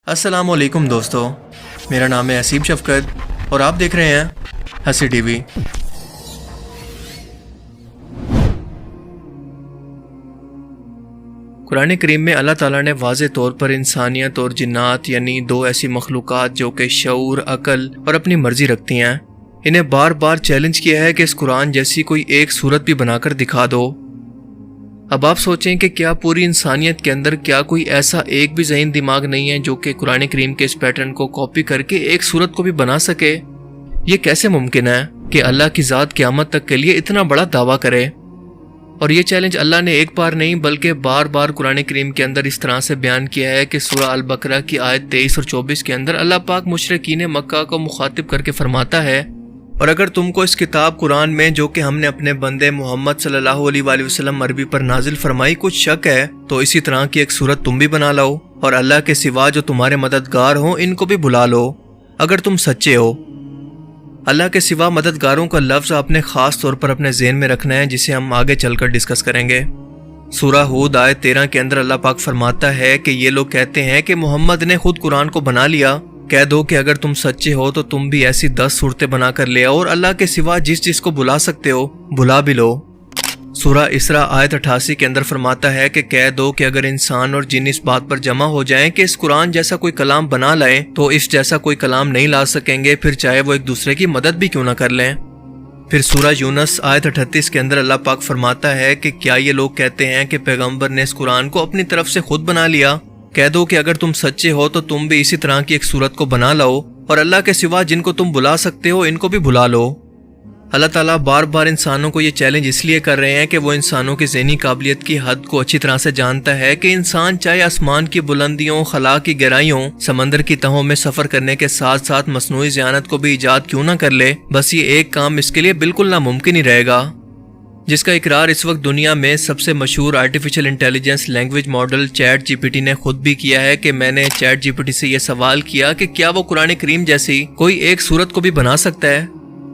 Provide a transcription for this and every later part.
अस्सलाम वालेकुम दोस्तों, मेरा नाम है असीम शफकत और आप देख रहे हैं हंसी टीवी। कुरान करीम में अल्लाह ताला ने वाज़े तौर पर इंसानियत और जिन्नात यानी दो ऐसी मखलूक़ात जो कि शऊर, अकल और अपनी मर्जी रखती हैं, इन्हें बार बार चैलेंज किया है कि इस कुरान जैसी कोई एक सूरत भी बनाकर दिखा दो। अब आप सोचें कि क्या पूरी इंसानियत के अंदर क्या कोई ऐसा एक भी ज़हीन दिमाग नहीं है जो कि कुरान करीम के इस पैटर्न को कॉपी करके एक सूरत को भी बना सके। ये कैसे मुमकिन है कि अल्लाह की ज़ात क़यामत तक के लिए इतना बड़ा दावा करे? और ये चैलेंज अल्लाह ने एक बार नहीं बल्कि बार बार कुरान करीम के अंदर इस तरह से बयान किया है कि सूरह अल बकरा की आयत 23 और 24 के अंदर अल्लाह पाक मुशरिकीन मक्का को मुखातिब करके फरमाता है, और अगर तुमको इस किताब कुरान में जो कि हमने अपने बंदे मोहम्मद सल्लल्लाहु अलैहि वसल्लम अरबी पर नाजिल फरमाई कुछ शक है तो इसी तरह की एक सूरत तुम भी बना लो और अल्लाह के सिवा जो तुम्हारे मददगार हो इनको भी बुला लो अगर तुम सच्चे हो। अल्लाह के सिवा मददगारों का लफ्ज़ आपने ख़ास तौर पर अपने ज़हन में रखना है, जिसे हम आगे चलकर डिस्कस करेंगे। सूरह हूद आयत 13 के अंदर अल्लाह पाक फरमाता है कि ये लोग कहते हैं कि मोहम्मद ने खुद कुरान को बना लिया। कह दो कि अगर तुम सच्चे हो तो तुम भी ऐसी 10 सूरतें बना कर ले आओ और अल्लाह के सिवा जिस को बुला सकते हो बुला भी लो। सूरह इसरा आयत 88 के अंदर फरमाता है कि कह दो कि अगर इंसान और जिन इस बात पर जमा हो जाएं कि इस कुरान जैसा कोई कलाम बना लाएं तो इस जैसा कोई कलाम नहीं ला सकेंगे, फिर चाहे वो एक दूसरे की मदद भी क्यों ना कर लें। फिर सूरह यूनुस आयत 38 के अंदर अल्लाह पाक फरमाता है कि क्या ये लोग कहते हैं कि पैगंबर ने इस कुरान को अपनी तरफ से खुद बना लिया। कह दो कि अगर तुम सच्चे हो तो तुम भी इसी तरह की एक सूरत को बना लो और अल्लाह के सिवा जिनको तुम बुला सकते हो इनको भी बुला लो। अल्लाह ताला बार बार इंसानों को ये चैलेंज इसलिए कर रहे हैं कि वो इंसानों की ज़हनी काबिलियत की हद को अच्छी तरह से जानता है कि इंसान चाहे आसमान की बुलंदियों, खला की गहराइयों, समंदर की तहों में सफ़र करने के साथ साथ मसनूई ज़ियानत को भी ईजाद क्यों ना कर ले, बस ये एक काम इसके लिए बिल्कुल नामुमकिन ही रहेगा, जिसका इकरार इस वक्त दुनिया में सबसे मशहूर artificial intelligence language model chat GPT ने खुद भी किया है कि मैंने चैट जीपीटी से यह सवाल किया कि क्या वो कुरान करीम जैसी कोई एक सूरत को भी बना सकता है।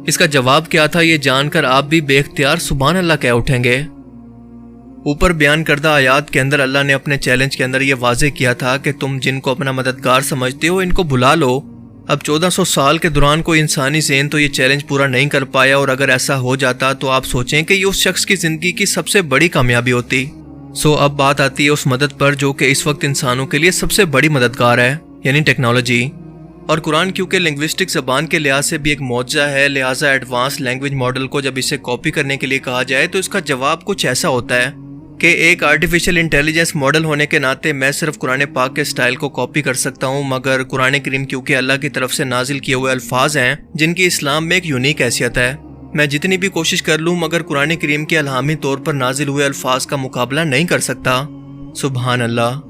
इसका जवाब क्या था ये जानकर आप भी बेख्तियार सुभान अल्लाह कह उठेंगे। ऊपर बयान करदा आयात के अंदर अल्लाह ने अपने चैलेंज के अंदर ये वाज़े किया था कि तुम जिनको अपना मददगार समझते हो इनको बुला लो। अब 1400 साल के दौरान कोई इंसानी ज़हन तो ये चैलेंज पूरा नहीं कर पाया, और अगर ऐसा हो जाता तो आप सोचें कि ये उस शख्स की ज़िंदगी की सबसे बड़ी कामयाबी होती। अब बात आती है उस मदद पर जो कि इस वक्त इंसानों के लिए सबसे बड़ी मददगार है, यानी टेक्नोलॉजी। और कुरान क्योंकि लिंग्विस्टिक ज़बान के लिहाज से भी एक मौजज़ा है, लिहाजा एडवांस लैंग्वेज मॉडल को जब इसे कॉपी करने के लिए कहा जाए तो इसका जवाब कुछ ऐसा होता है कि एक आर्टिफिशियल इंटेलिजेंस मॉडल होने के नाते मैं सिर्फ कुरान पाक के स्टाइल को कॉपी कर सकता हूँ, मगर कुरान करीम क्योंकि अल्लाह की तरफ से नाजिल किए हुए अल्फाज हैं जिनकी इस्लाम में एक यूनिक हैसियत है, मैं जितनी भी कोशिश कर लूँ मगर कुरान करीम के अलहामी तौर पर नाजिल हुए अल्फाज का मुकाबला नहीं कर सकता। सुबहान अल्लाह।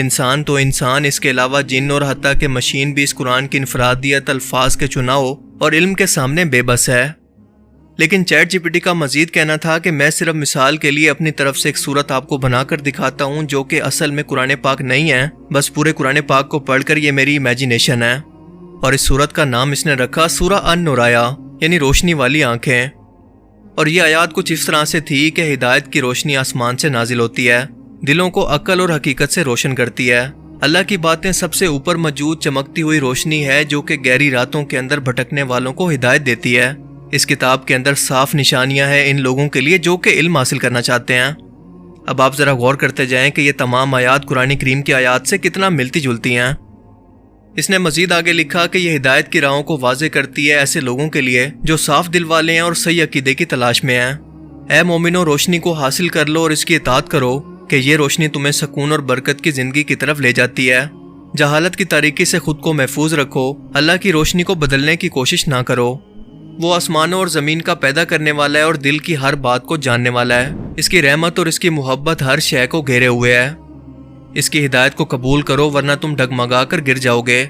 इंसान तो इंसान, इसके अलावा जिन और हत्ता के मशीन भी इस कुरान की इनफरादियत, अल्फाज के चुनाव और इल्म के सामने बेबस है। लेकिन चैट जीपीटी का मजीद कहना था कि मैं सिर्फ मिसाल के लिए अपनी तरफ से एक सूरत आपको बनाकर दिखाता हूँ जो कि असल में कुरान पाक नहीं है, बस पूरे कुरान पाक को पढ़कर ये मेरी इमेजिनेशन है। और इस सूरत का नाम इसने रखा सूरह अन-नुराया, यानी रोशनी वाली आंखें। और ये आयत कुछ इस तरह से थी कि हिदायत की रोशनी आसमान से नाजिल होती है, दिलों को अक्ल और हकीकत से रोशन करती है। अल्लाह की बातें सबसे ऊपर मौजूद चमकती हुई रोशनी है जो कि गहरी रातों के अंदर भटकने वालों को हिदायत देती है। इस किताब के अंदर साफ निशानियां हैं इन लोगों के लिए जो कि इल्म हासिल करना चाहते हैं। अब आप जरा गौर करते जाएं कि ये तमाम आयात कुरान करीम की आयात से कितना मिलती जुलती हैं। इसने मजीद आगे लिखा कि यह हिदायत की राहों को वाज़े करती है ऐसे लोगों के लिए जो साफ दिल वाले हैं और सही अकीदे की तलाश में हैं। ऐ मोमिनो, रोशनी को हासिल कर लो और इसकी इताअत करो कि ये रोशनी तुम्हें सुकून और बरकत की जिंदगी की तरफ ले जाती है। जहालत की तारीकी से खुद को महफूज रखो, अल्लाह की रोशनी को बदलने की कोशिश ना करो। वो आसमानों और ज़मीन का पैदा करने वाला है और दिल की हर बात को जानने वाला है। इसकी रहमत और इसकी मोहब्बत हर शय को घेरे हुए है। इसकी हिदायत को कबूल करो वरना तुम डगमगा कर गिर जाओगे।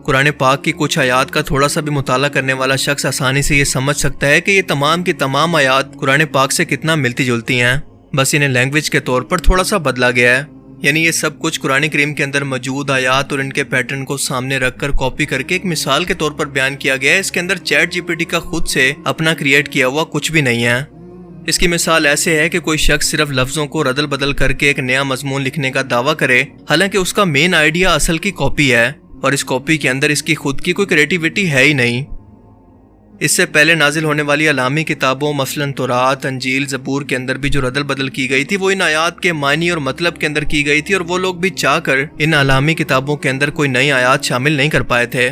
कुरान पाक की कुछ आयात का थोड़ा सा भी मुताला करने वाला शख्स आसानी से ये समझ सकता है कि ये तमाम की तमाम आयात कुरान पाक से कितना मिलती जुलती हैं, बस इन्हें लैंग्वेज के तौर पर थोड़ा सा बदला गया है। यानी ये सब कुछ कुरान करीम के अंदर मौजूद आयात और इनके पैटर्न को सामने रखकर कॉपी करके एक मिसाल के तौर पर बयान किया गया है। इसके अंदर चैट जीपीटी का खुद से अपना क्रिएट किया हुआ कुछ भी नहीं है। اس کی مثال ایسے ہے کہ کوئی شخص صرف لفظوں کو ردل بدل کر کے ایک نیا مضمون لکھنے کا دعویٰ کرے، حالانکہ اس کا مین آئیڈیا اصل کی کاپی ہے، اور اس کاپی کے اندر اس کی خود کی کوئی کریٹیوٹی ہے ہی نہیں۔ اس سے پہلے نازل ہونے والی علامی کتابوں مثلاً تورات، انجیل، زبور کے اندر بھی جو ردل بدل کی گئی تھی وہ ان آیات کے معنی اور مطلب کے اندر کی گئی تھی، اور وہ لوگ بھی چاہ کر ان علامی کتابوں کے اندر کوئی نئی آیات شامل نہیں کر پائے تھے۔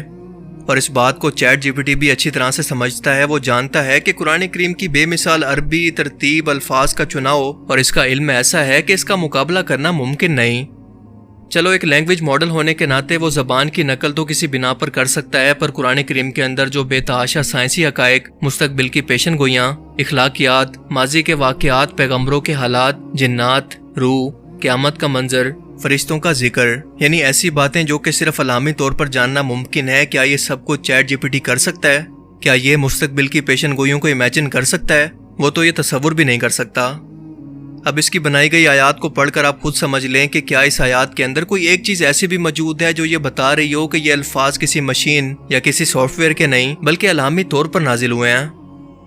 اور اس بات کو چیٹ جی پی ٹی بھی اچھی طرح سے سمجھتا ہے۔ وہ جانتا ہے کہ قرآن کریم کی بے مثال عربی ترتیب، الفاظ کا چناؤ اور اس کا علم ایسا ہے کہ اس کا مقابلہ کرنا ممکن نہیں۔ چلو ایک لینگویج ماڈل ہونے کے ناطے وہ زبان کی نقل تو کسی بنا پر کر سکتا ہے، پر قرآن کریم کے اندر جو بے تحاشا سائنسی حقائق، مستقبل کی پیشن گوئیاں، اخلاقیات، ماضی کے واقعات، پیغمبروں کے حالات، جنات، روح، قیامت کا منظر، فرشتوں کا ذکر، یعنی ایسی باتیں جو کہ صرف علامی طور پر جاننا ممکن ہے، کیا یہ سب کچھ چیٹ جی پی ٹی کر سکتا ہے؟ کیا یہ مستقبل کی پیشن گوئیوں کو امیجن کر سکتا ہے؟ وہ تو یہ تصور بھی نہیں کر سکتا۔ اب اس کی بنائی گئی آیات کو پڑھ کر آپ خود سمجھ لیں کہ کیا اس آیات کے اندر کوئی ایک چیز ایسی بھی موجود ہے جو یہ بتا رہی ہو کہ یہ الفاظ کسی مشین یا کسی سافٹ ویئر کے نہیں بلکہ علامی طور پر نازل ہوئے ہیں۔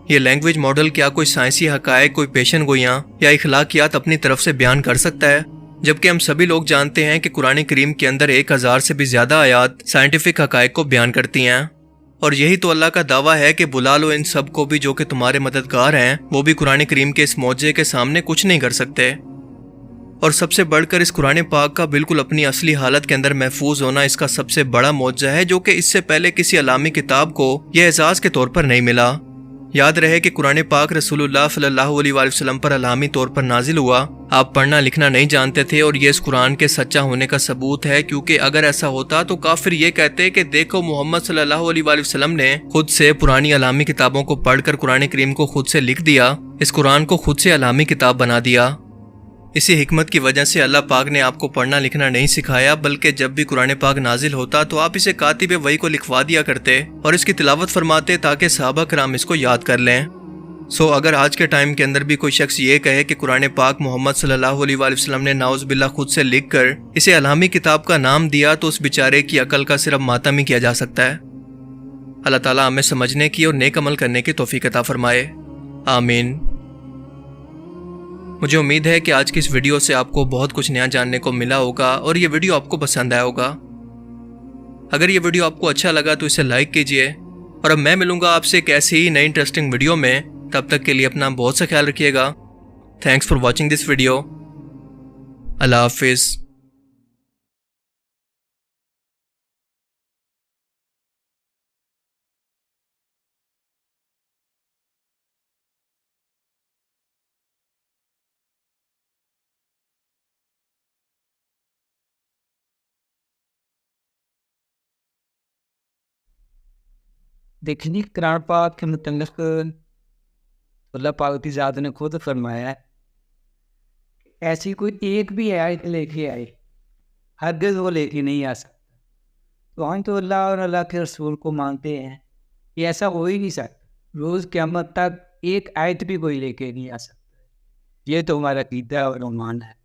یہ لینگویج ماڈل کیا کوئی سائنسی حقائق، کوئی پیشن گوئیاں یا اخلاقیات اپنی طرف سے بیان کر سکتا ہے؟ جبکہ ہم سبھی لوگ جانتے ہیں کہ قرآن کریم کے اندر 1000 سے بھی زیادہ آیات سائنٹیفک حقائق کو بیان کرتی ہیں، اور یہی تو اللہ کا دعویٰ ہے کہ بلا لو ان سب کو بھی جو کہ تمہارے مددگار ہیں، وہ بھی قرآن کریم کے اس معجزے کے سامنے کچھ نہیں کر سکتے۔ اور سب سے بڑھ کر اس قرآن پاک کا بالکل اپنی اصلی حالت کے اندر محفوظ ہونا اس کا سب سے بڑا معجزہ ہے، جو کہ اس سے پہلے کسی علامی کتاب کو یہ اعزاز کے طور پر نہیں ملا۔ یاد رہے کہ قرآن پاک رسول اللہ صلی اللہ علیہ وآلہ وسلم پر علامی طور پر نازل ہوا، آپ پڑھنا لکھنا نہیں جانتے تھے، اور یہ اس قرآن کے سچا ہونے کا ثبوت ہے، کیونکہ اگر ایسا ہوتا تو کافر یہ کہتے کہ دیکھو محمد صلی اللہ علیہ وآلہ وسلم نے خود سے پرانی علامی کتابوں کو پڑھ کر قرآن کریم کو خود سے لکھ دیا، اس قرآن کو خود سے علامی کتاب بنا دیا۔ اسی حکمت کی وجہ سے اللہ پاک نے آپ کو پڑھنا لکھنا نہیں سکھایا، بلکہ جب بھی قرآن پاک نازل ہوتا تو آپ اسے کاتب وحی کو لکھوا دیا کرتے اور اس کی تلاوت فرماتے تاکہ صحابہ کرام اس کو یاد کر لیں۔ اگر آج کے ٹائم کے اندر بھی کوئی شخص یہ کہے کہ قرآن پاک محمد صلی اللہ علیہ وآلہ وسلم نے نعوذ باللہ خود سے لکھ کر اسے علامی کتاب کا نام دیا، تو اس بیچارے کی عقل کا صرف ماتم ہی کیا جا سکتا ہے۔ اللہ تعالیٰ ہمیں سمجھنے کی اور نیک عمل کرنے کی توفیق عطا فرمائے، آمین۔ مجھے امید ہے کہ آج کی اس ویڈیو سے آپ کو بہت کچھ نیا جاننے کو ملا ہوگا اور یہ ویڈیو آپ کو پسند آیا ہوگا۔ اگر یہ ویڈیو آپ کو اچھا لگا تو اسے لائک کیجئے، اور اب میں ملوں گا آپ سے ایک ایسی ہی نئی انٹرسٹنگ ویڈیو میں۔ تب تک کے لیے اپنا بہت سا خیال رکھیے گا۔ Thanks for watching this video. اللہ حافظ۔ دیکھنی قرآن پاک کے متعلق اللہ پاک کی ذات نے خود فرمایا ہے، ایسی کوئی ایک بھی آیت لے کے آئے ہرگز وہ لے کے نہیں آ سکتا۔ تو ہم تو اللہ اور اللہ کے رسول کو مانتے ہیں، یہ ایسا ہو ہی نہیں سکتا، روز قیامت تک ایک آیت بھی کوئی لے کے نہیں آ سکتا۔ یہ تو ہمارا عقیدہ اور ایمان ہے۔